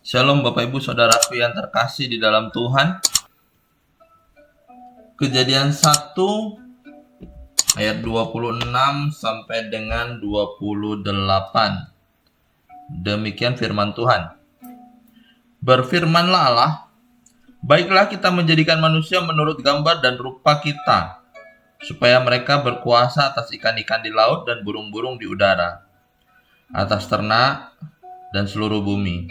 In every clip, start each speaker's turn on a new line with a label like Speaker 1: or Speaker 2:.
Speaker 1: Shalom Bapak Ibu Saudaraku yang terkasih di dalam Tuhan. Kejadian 1 ayat 26 sampai dengan 28. Demikian firman Tuhan. Berfirmanlah Allah, baiklah kita menjadikan manusia menurut gambar dan rupa kita, supaya mereka berkuasa atas ikan-ikan di laut dan burung-burung di udara, atas ternak dan seluruh bumi,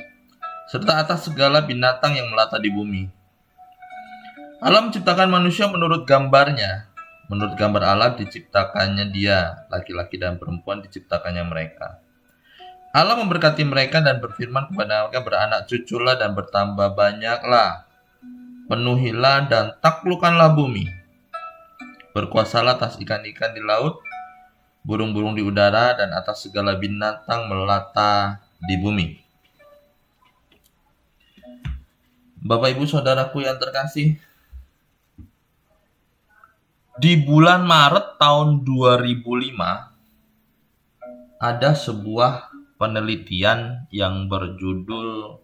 Speaker 1: serta atas segala binatang yang melata di bumi. Allah menciptakan manusia menurut gambarnya. Menurut gambar Allah diciptakannya dia, laki-laki dan perempuan diciptakannya mereka. Allah memberkati mereka dan berfirman kepada mereka, beranak cuculah dan bertambah banyaklah. Penuhilah dan taklukkanlah bumi. Berkuasalah atas ikan-ikan di laut, burung-burung di udara, dan atas segala binatang melata di bumi. Bapak Ibu Saudaraku yang terkasih, di bulan Maret tahun 2005 ada sebuah penelitian yang berjudul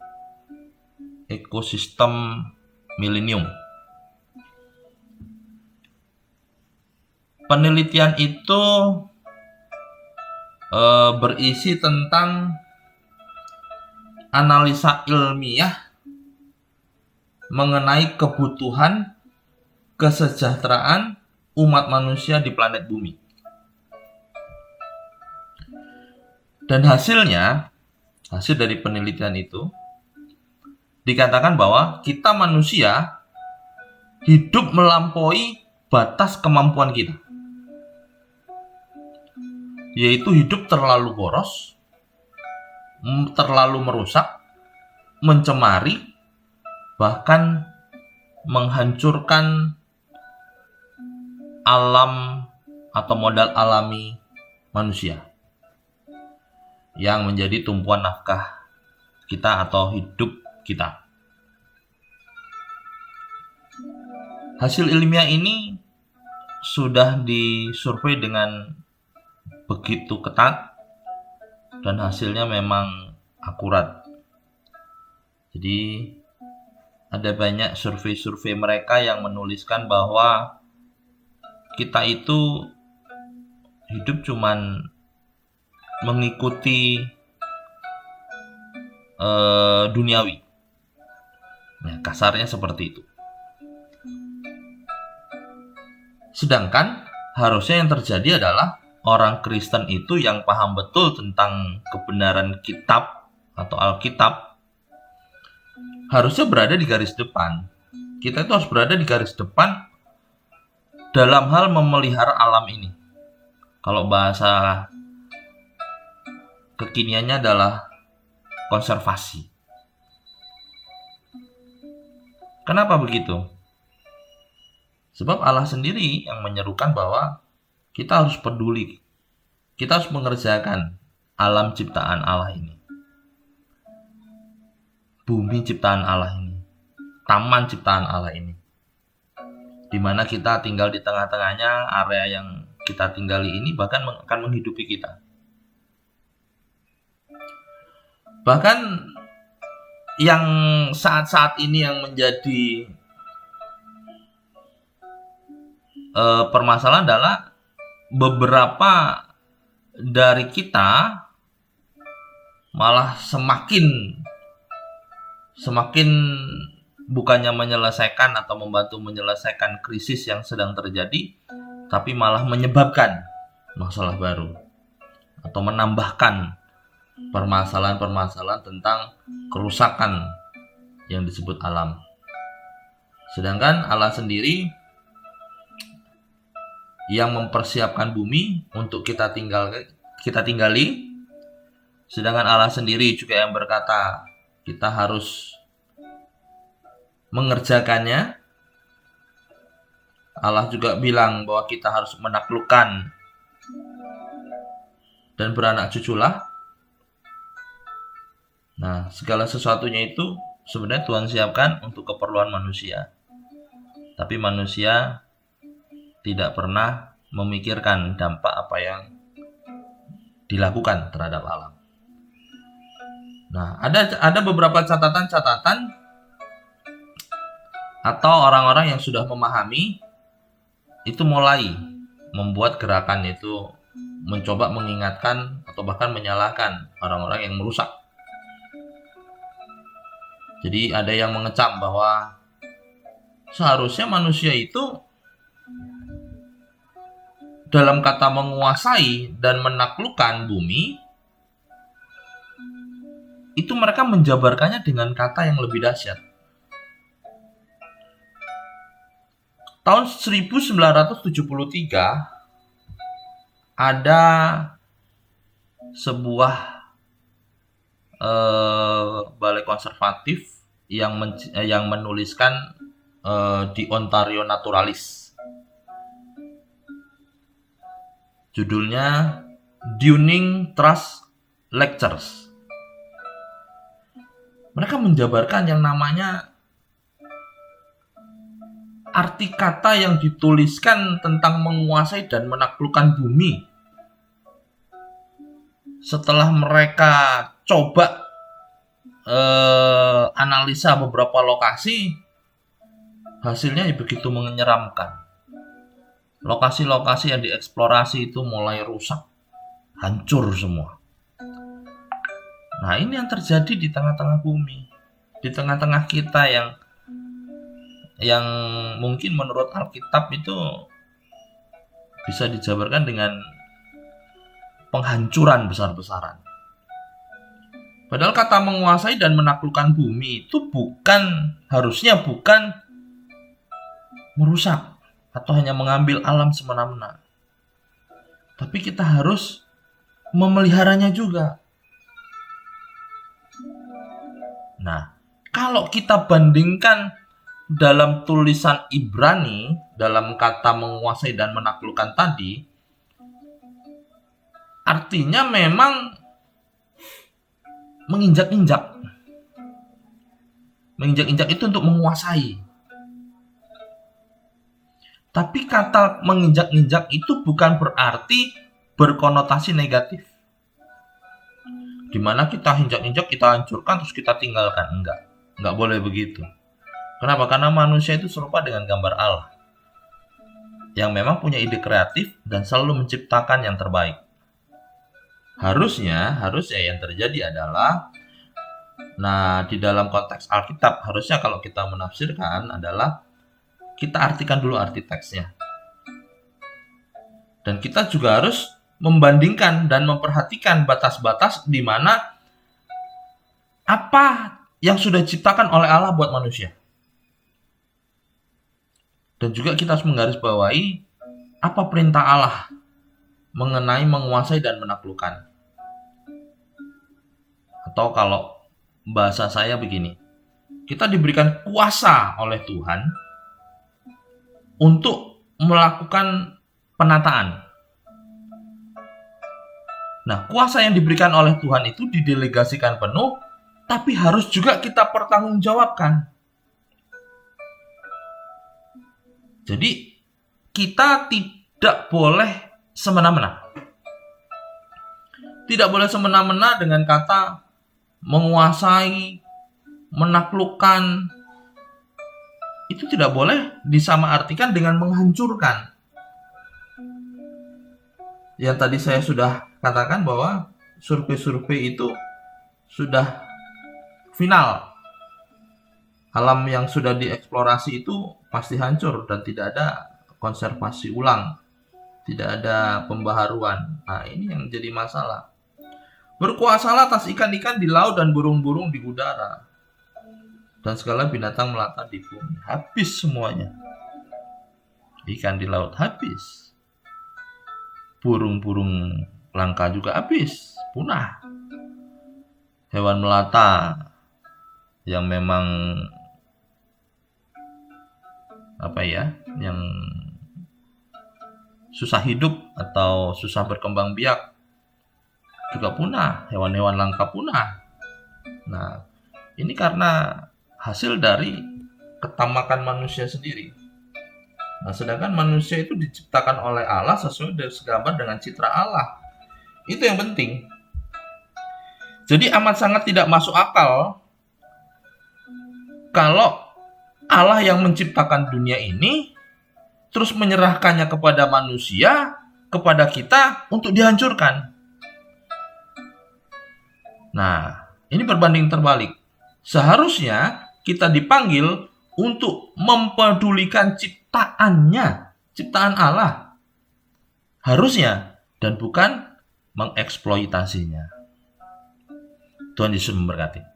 Speaker 1: Ekosistem Milenium. Penelitian itu berisi tentang analisa ilmiah mengenai kebutuhan kesejahteraan umat manusia di planet bumi. Dan hasil dari penelitian itu dikatakan bahwa kita manusia hidup melampaui batas kemampuan kita, yaitu hidup terlalu boros, terlalu merusak, mencemari, bahkan menghancurkan alam atau modal alami manusia yang menjadi tumpuan nafkah kita atau hidup kita. Hasil ilmiah ini sudah disurvei dengan begitu ketat dan hasilnya memang akurat. Jadi ada banyak survei-survei mereka yang menuliskan bahwa kita itu hidup cuman mengikuti duniawi. Nah, kasarnya seperti itu. Sedangkan harusnya yang terjadi adalah orang Kristen itu yang paham betul tentang kebenaran kitab atau Alkitab harusnya berada di garis depan. Kita itu harus berada di garis depan dalam hal memelihara alam ini. Kalau bahasa kekiniannya adalah konservasi. Kenapa begitu? Sebab Allah sendiri yang menyerukan bahwa kita harus peduli. Kita harus mengerjakan alam ciptaan Allah ini. Bumi ciptaan Allah ini. Taman ciptaan Allah ini. Di mana kita tinggal di tengah-tengahnya, area yang kita tinggali ini bahkan akan menghidupi kita. Bahkan yang saat-saat ini yang menjadi permasalahan adalah beberapa dari kita malah semakin bukannya menyelesaikan atau membantu menyelesaikan krisis yang sedang terjadi, tapi malah menyebabkan masalah baru atau menambahkan permasalahan-permasalahan tentang kerusakan yang disebut alam. Sedangkan Allah sendiri yang mempersiapkan bumi untuk kita tinggali, sedangkan Allah sendiri juga yang berkata kita harus mengerjakannya. Allah juga bilang bahwa kita harus menaklukkan dan beranak cuculah. Nah, segala sesuatunya itu sebenarnya Tuhan siapkan untuk keperluan manusia. Tapi manusia tidak pernah memikirkan dampak apa yang dilakukan terhadap alam. Nah, ada beberapa catatan-catatan atau orang-orang yang sudah memahami itu mulai membuat gerakan itu mencoba mengingatkan atau bahkan menyalahkan orang-orang yang merusak. Jadi ada yang mengecam bahwa seharusnya manusia itu dalam kata menguasai dan menaklukkan bumi, itu mereka menjabarkannya dengan kata yang lebih dahsyat. Tahun 1973 ada sebuah balai konservatif yang menuliskan di Ontario Naturalis. Judulnya Dunning Trust Lectures. Mereka menjabarkan yang namanya arti kata yang dituliskan tentang menguasai dan menaklukkan bumi. Setelah mereka coba analisa beberapa lokasi, hasilnya begitu menyeramkan. Lokasi-lokasi yang dieksplorasi itu mulai rusak, hancur semua. Nah, ini yang terjadi di tengah-tengah bumi, di tengah-tengah kita yang mungkin menurut Alkitab itu bisa dijabarkan dengan penghancuran besar-besaran. Padahal kata menguasai dan menaklukkan bumi itu harusnya bukan merusak atau hanya mengambil alam semena-mena. Tapi kita harus memeliharanya juga. Nah, kalau kita bandingkan dalam tulisan Ibrani, dalam kata menguasai dan menaklukkan tadi, artinya memang menginjak-injak. Menginjak-injak itu untuk menguasai. Tapi kata menginjak-injak itu bukan berarti berkonotasi negatif. Dimana kita injak-injak, kita hancurkan, terus kita tinggalkan. Enggak boleh begitu. Kenapa? Karena manusia itu serupa dengan gambar Allah, yang memang punya ide kreatif dan selalu menciptakan yang terbaik. Harusnya yang terjadi adalah, nah, di dalam konteks Alkitab, harusnya kalau kita menafsirkan adalah kita artikan dulu arti teksnya. Dan kita juga harus membandingkan dan memperhatikan batas-batas di mana apa yang sudah diciptakan oleh Allah buat manusia. Dan juga kita harus menggarisbawahi apa perintah Allah mengenai menguasai dan menaklukkan. Atau kalau bahasa saya begini, kita diberikan kuasa oleh Tuhan untuk melakukan penataan. Nah, kuasa yang diberikan oleh Tuhan itu didelegasikan penuh, tapi harus juga kita pertanggungjawabkan. Jadi, kita tidak boleh semena-mena. Tidak boleh semena-mena dengan kata menguasai, menaklukkan. Itu tidak boleh disamaartikan dengan menghancurkan. Yang tadi saya sudah katakan bahwa survei-survei itu sudah final. Alam yang sudah dieksplorasi itu pasti hancur dan tidak ada konservasi ulang. Tidak ada pembaharuan. Nah, ini yang jadi masalah. Berkuasalah atas ikan-ikan di laut dan burung-burung di udara, dan segala binatang melata di bumi. Habis semuanya. Ikan di laut habis. Burung-burung langka juga habis, punah. Hewan melata yang memang yang susah hidup atau susah berkembang biak juga punah, hewan-hewan langka punah. Nah, ini karena hasil dari ketamakan manusia sendiri. Nah, sedangkan manusia itu diciptakan oleh Allah sesuai dengan segambar dengan citra Allah. Itu yang penting. Jadi amat sangat tidak masuk akal kalau Allah yang menciptakan dunia ini terus menyerahkannya kepada manusia, kepada kita untuk dihancurkan. Nah, ini berbanding terbalik. Seharusnya kita dipanggil untuk mempedulikan ciptaannya, ciptaan Allah. Harusnya, dan bukan mengeksploitasinya. Tuhan Yesus memberkati.